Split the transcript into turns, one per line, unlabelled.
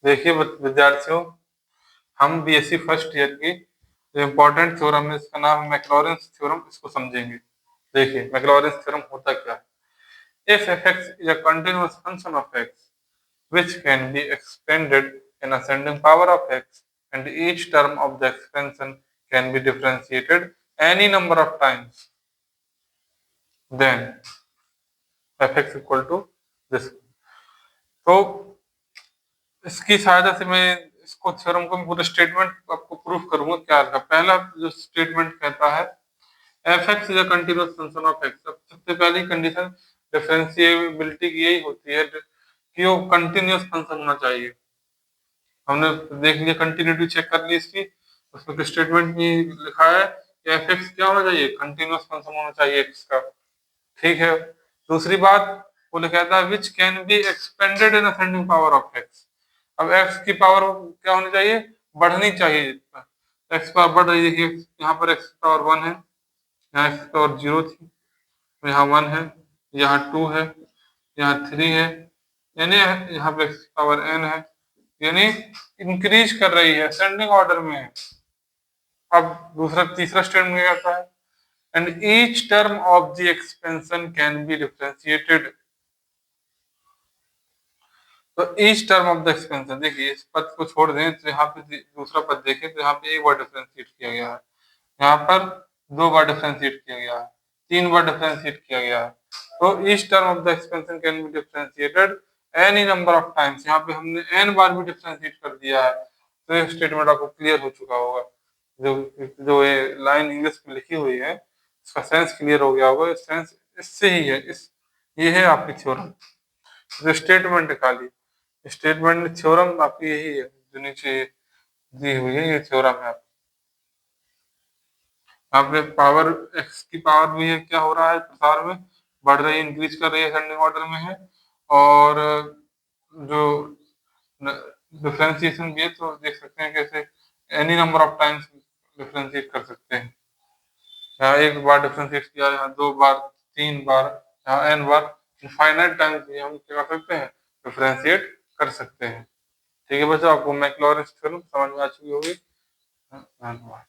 देखिए विद्यार्थियों, हम बीएससी फर्स्ट ईयर की जो इम्पोर्टेंट थ्योरम है इसका नाम है मैक्लॉरेंस थ्योरम, इसको समझेंगे। देखिए मैक्लॉरेंस थ्योरम होता क्या है। If F x is a continuous function of x which can be expanded in ascending power of x, and each term of the expansion can be differentiated any number of times, then fx equal to this। तो इसकी सहायता से मैं इसको theorem को पूरा statement आपको proof करूंगा। क्या था पहला जो स्टेटमेंट कहता है F x is a continuous function of x. अब सबसे पहली कंडीशन डिफरेंशिएबिलिटी की यही होती है कि वो कंटिन्यूअस फंक्शन होना चाहिए। हमने देख लिया, कंटिन्यूटी चेक कर ली इसकी, उसमें स्टेटमेंट में लिखा है कि एफ एक्स क्या होना चाहिए, कंटिन्यूअस फंक्शन होना चाहिए एक्स का। ठीक है। दूसरी बात वो कहता है which can be expanded in ascending power of x. अब एक्स की पावर क्या होनी चाहिए, बढ़नी चाहिए। एक्स पावर बढ़ रही है, देखिए यहाँ पर एक्स पावर 1 है, यहाँ एक्स पावर 0 थी, यहाँ 1 है, यहाँ 2 है, यहाँ 3 है, यानी यहाँ पे एक्स पावर n है, यानी इंक्रीज कर रही है, असेंडिंग ऑर्डर में है। अब तीसरा स्टेटमेंट क्या कहता है, and each term of the expansion can be differentiated. तो each term of the expansion, देखिए इस पद को छोड़ दें तो यहाँ पे दूसरा पद देखें तो यहाँ पे एक बार डिफरेंशिएट किया गया है, यहाँ पर 2 बार डिफरेंशिएट किया गया है, 3 बार डिफरेंशिएट किया गया है। तो each term of the expansion can be differentiated any number of times, यहाँ पे हमने n बार भी डिफरेंशिएट कर दिया है। तो ये स्टेटमेंट आपको क्लियर हो चुका होगा। जो जो ये लाइन इंग्लिश में लिखी हुई है इसका सेंस क्लियर हो गया होगा। सेंस इससे ही है, ये है आपकी थ्योरम। जो स्टेटमेंट निकाली, स्टेटमेंट थ्योरम आपकी यही है जो नीचे दी हुई है, ये थ्योरम है। यहाँ पे पावर एक्स की पावर भी है, क्या हो रहा है प्रसार में, बढ़ रही है, इंक्रीज कर रही है, असेंडिंग ऑर्डर में है। और जो डिफरेंशिएशन भी है तो देख सकते हैं कैसे any number of times differentiate कर सकते हैं। यहाँ एक बार डिफरेंशिएट किया, यहाँ 2 बार, 3 बार, यहाँ एन बार, इनफाइनाइट टाइम्स भी हम क्या कर सकते हैं, डिफरेंशिएट कर सकते हैं। ठीक है बच्चों, आपको मैक्लॉरेंस थ्योरम समझ में आ चुकी होगी। धन्यवाद।